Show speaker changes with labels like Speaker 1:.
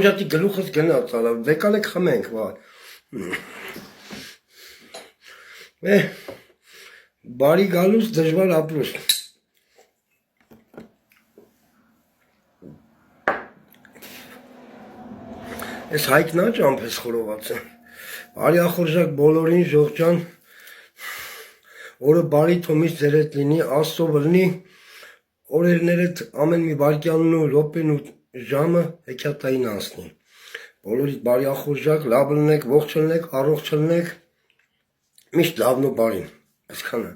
Speaker 1: Բոմժատի գլուխս գնաց, ալա, վեկալ եք խմենք, վար։ Բարի գալուց դժվար ապրուս։ Ես հայկն ա ճամփես խորոված է։ Բարի ախորժակ բոլորին ժողջան, օրը բարի թոմից ձեր հետ լինի, Աստծո վրնի, օրերներդ ամեն մի վայրկյանն ու րոպեն ու ժամը հեքիաթային անցնի։ Բոլորիդ բարի ախորժակ, լավ լինեք, ողջ լինեք, առողջ լինեք, միշտ լավն ու բարին, այսքանը։